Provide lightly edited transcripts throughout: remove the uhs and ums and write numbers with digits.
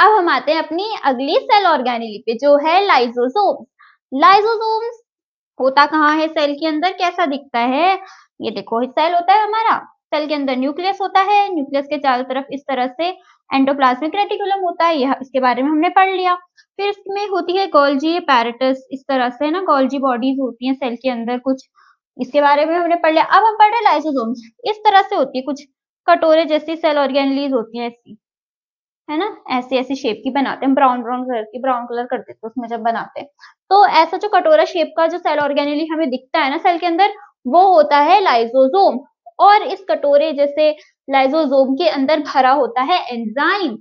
अब हम आते हैं अपनी अगली सेल ऑर्गेनेली पे, जो है लाइसोसोम। लाइसोसोम्स होता कहाँ है सेल के अंदर, कैसा दिखता है? ये देखो सेल होता है हमारा, सेल के अंदर न्यूक्लियस होता है, न्यूक्लियस के चारों तरफ इस तरह से एंडोप्लाज्मिक रेटिकुलम होता है, यह इसके बारे में हमने पढ़ लिया। फिर इसमें होती है गोल्जी एपैरेटस, इस तरह से ना गोल्जी बॉडीज होती हैं सेल के अंदर कुछ, इसके बारे में हमने पढ़ लिया। अब हम पढ़ रहे हैं लाइसोसोम्स। इस तरह से होती है, कुछ कटोरे जैसी सेल ऑर्गेनेलीज होती है ऐसी, है ना, ऐसी ऐसी शेप की बनाते हैं, ब्राउन ब्राउन कलर की, ब्राउन कलर कर देते हैं उसमें जब बनाते हैं। तो ऐसा जो कटोरा शेप का जो सेल ऑर्गेनेली हमें दिखता है ना सेल के अंदर, वो होता है लाइसोसोम। और इस कटोरे जैसे लाइसोसोम के अंदर भरा होता है एंजाइम,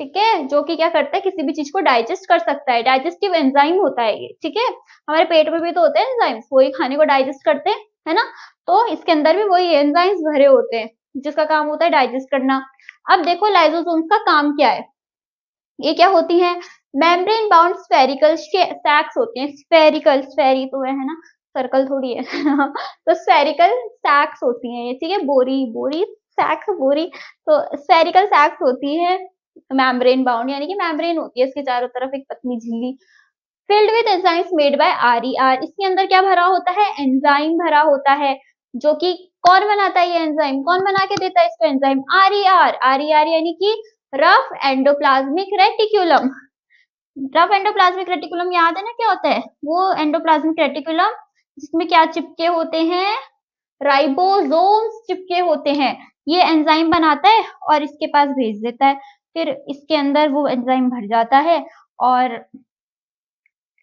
ठीक है, जो कि क्या करता है, किसी भी चीज को डाइजेस्ट कर सकता है, डाइजेस्टिव एंजाइम होता है ये, ठीक है। हमारे पेट में भी तो होते हैं एंजाइम्स, वही खाने को डाइजेस्ट करते हैं, है ना। तो इसके अंदर भी वही एंजाइम्स भरे होते हैं, जिसका काम होता है डाइजेस्ट करना। अब देखो लाइसोसोम्स का काम क्या है, ये क्या होती है, मेम्ब्रेन बाउंड स्फेरिकल सैक्स होते हैं, स्फेरिकल, स्फेरी तो है ना, सर्कल थोड़ी है तो स्फेरिकल सैक्स होती हैं ये, ठीक है, बोरी बोरी सैक्स बोरी, तो स्फेरिकल सैक्स होती है मेम्ब्रेन बाउंड, यानी कि मेम्ब्रेन होती है इसके चारों तरफ एक पतली झिल्ली, field with enzymes made bye RER. इसके अंदर क्या भरा होता है, एंजाइम भरा होता है, जो कि कौन बनाता है, ये एंजाइम कौन बना के देता है इसको, एंजाइम आरईआर। आरईआर यानी कि rough endoplasmic reticulum. Rough endoplasmic reticulum याद है ना क्या होता है, वो एंडोप्लाज्मिक रेटिकुलम जिसमें क्या चिपके होते हैं, राइबोसोम्स चिपके होते हैं, ये एंजाइम बनाता है और इसके पास भेज देता है, फिर इसके अंदर वो एंजाइम भर जाता है और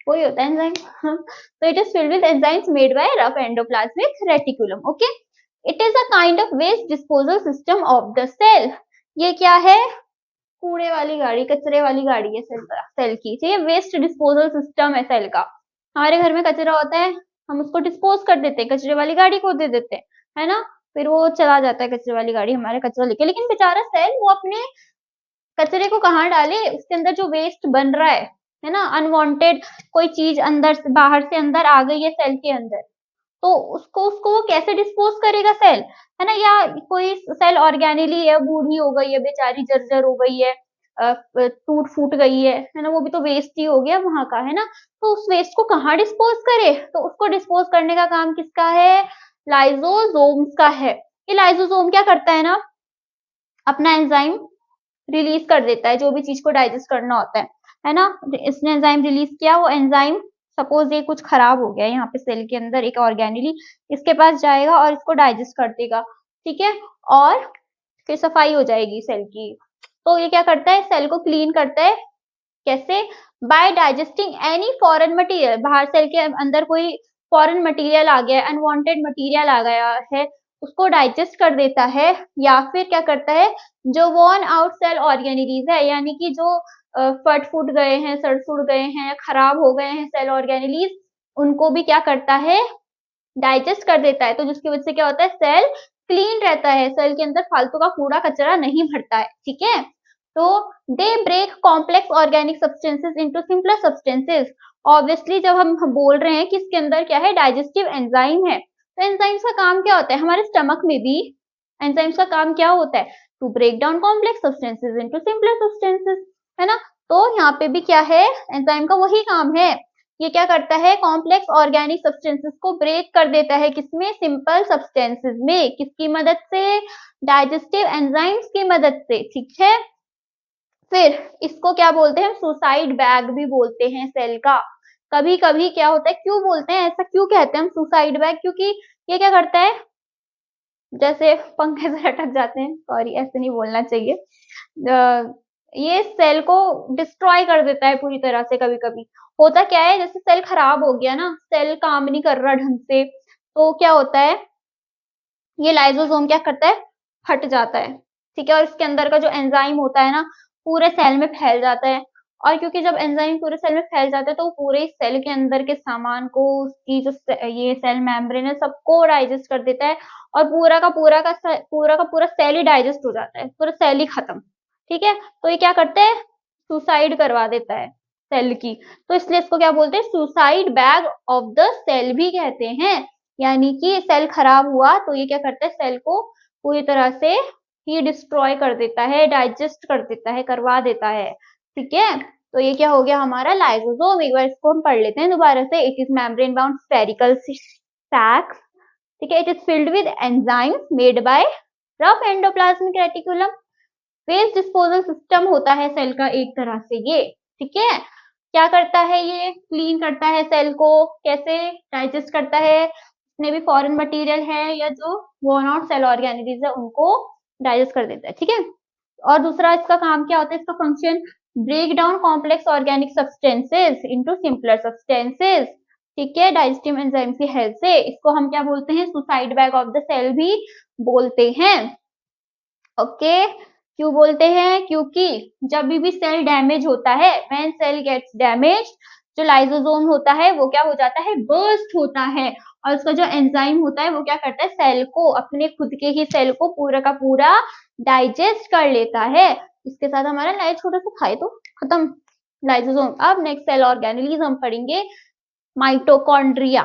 वही होता है enzyme so it is filled with enzymes made by rough endoplasmic reticulum, okay, it is a kind of waste disposal system of the cell। ये क्या है, कूड़े वाली गाड़ी, कचरे वाली गाड़ी है सेल की, ठीक है, वेस्ट डिस्पोजल सिस्टम है सेल का। हमारे घर में कचरा होता है, हम उसको डिस्पोज कर देते हैं, कचरे वाली गाड़ी को दे देते हैं, है ना, फिर वो चला जाता है कचरे वाली गाड़ी हमारे कचरा लेके, लेकिन बेचारा सेल वो अपने कचरे को कहाँ डाले, उसके अंदर जो वेस्ट बन रहा है ना, अनवांटेड कोई चीज अंदर से बाहर से अंदर आ गई है सेल के अंदर, तो उसको उसको वो कैसे डिस्पोज करेगा सेल, है ना, या कोई सेल ऑर्गेनेली है, बूढ़ी हो गई है बेचारी, जर्जर हो गई है, टूट फूट गई है ना, वो भी तो वेस्ट ही हो गया वहां का, है ना। तो उस वेस्ट को कहाँ डिस्पोज करे, तो उसको डिस्पोज करने का काम किसका है, लाइसोसोम्स का है। ये लाइसोसोम क्या करता है ना, अपना एंजाइम रिलीज कर देता है, जो भी चीज को डाइजेस्ट करना होता है ना, इसने एंजाइम रिलीज किया, वो एंजाइम सपोज ये कुछ खराब हो गया यहाँ पे सेल के अंदर एक ऑर्गेनेली, इसके पास जाएगा और इसको डाइजेस्ट कर देगा, ठीक है, और फिर सफाई हो जाएगी सेल की। तो ये क्या करता है, सेल को क्लीन करता है, कैसे, by digesting any foreign material, बाहर सेल के अंदर कोई फॉरेन मटेरियल आ गया, अनवांटेड मटेरियल आ गया है, उसको डाइजेस्ट कर देता है, या फिर क्या करता है, जो वॉर्न आउट सेल ऑर्गेनेलीज है, यानी कि जो फट फूट गए हैं, सड़ सुड़ गए हैं, खराब हो गए हैं सेल ऑर्गेनेलीज, उनको भी क्या करता है, डाइजेस्ट कर देता है, तो जिसकी वजह से क्या होता है, सेल क्लीन रहता है, सेल के अंदर फालतू का कूड़ा कचरा नहीं भरता है, ठीक है। तो they break complex organic substances into simpler substances. Obviously जब हम बोल रहे हैं कि इसके अंदर क्या है, डाइजेस्टिव एंजाइम है, तो एंजाइम्स का काम क्या होता है, हमारे स्टमक में भी एंजाइम्स का काम क्या होता है, to break down complex substances into simpler substances, है ना। तो यहाँ पे भी क्या है, एंजाइम का वही काम है, ये क्या करता है, कॉम्प्लेक्स ऑर्गेनिक सब्सटेंसेस को ब्रेक कर देता है, किसमें, सिंपल सब्सटेंसेस में, किसकी मदद से, डाइजेस्टिव एंजाइम्स की मदद से, ठीक है। फिर इसको क्या बोलते हैं, सुसाइड बैग भी बोलते हैं सेल का। कभी कभी क्या होता है, क्यों बोलते हैं ऐसा, क्यों कहते हैं हम सुसाइड बैग, क्योंकि ये क्या करता है, जैसे पंखे से लटक जाते हैं, सॉरी ऐसे नहीं बोलना चाहिए, ये सेल को डिस्ट्रॉय कर देता है पूरी तरह से। कभी कभी होता क्या है, जैसे सेल खराब हो गया ना, सेल काम नहीं कर रहा ढंग से, तो क्या होता है, ये लाइसोसोम क्या करता है, फट जाता है, ठीक है, और इसके अंदर का जो एंजाइम होता है ना, पूरे सेल में फैल जाता है, और क्योंकि जब एंजाइम पूरे सेल में फैल जाता है, तो पूरे सेल के अंदर के सामान को, उसकी जो ये सेल मेम्ब्रेन है, सबको डाइजेस्ट कर देता है, और पूरा का पूरा सेल ही डाइजेस्ट हो जाता है, पूरा सेल ही खत्म, ठीक है। तो ये क्या करता है, सुसाइड करवा देता है सेल की, तो इसलिए इसको क्या बोलते हैं, suicide bag of the cell भी कहते हैं। यानी कि सेल खराब हुआ तो ये क्या करता है, सेल को पूरी तरह से ही डिस्ट्रॉय कर देता है, डाइजेस्ट कर देता है, करवा देता है, ठीक है, तो ये क्या हो गया हमारा लाइसोसोम। एक बार इसको हम पढ़ लेते हैं दोबारा से। It is membrane bound spherical sac, ठीक है। It is filled with enzymes made by rough endoplasmic reticulum. Waste disposal system होता है सेल का एक तरह से ये, ठीक है। क्या करता है ये? क्लीन करता है सेल को। कैसे? डाइजेस्ट करता है, जितने भी फॉरेन मटेरियल है या जो वोन आउट सेल ऑर्गेनिलीज है उनको डाइजेस्ट कर देता है, ठीक है। और दूसरा इसका काम क्या होता है? इसका function break down complex organic substances into simpler substances, ठीक है, डाइजेस्टिव एंजाइम की हेल्प से। इसको हम क्या बोलते हैं? Suicide bag of the cell भी बोलते हैं। ओके, क्यों बोलते हैं? क्योंकि जब भी सेल डैमेज होता है, व्हेन सेल गेट्स डैमेज, जो लाइसोसोम होता है वो क्या हो जाता है? बर्स्ट होता है। और उसका जो एंजाइम होता है वो क्या करता है? सेल को, अपने खुद के ही सेल को पूरा का पूरा डाइजेस्ट कर लेता है। इसके साथ हमारा लाइफ छोटा सा खाए तो खत्म लाइसोसोम। अब नेक्स्ट सेल ऑर्गेनेलिज हम पढ़ेंगे माइटोकॉन्ड्रिया।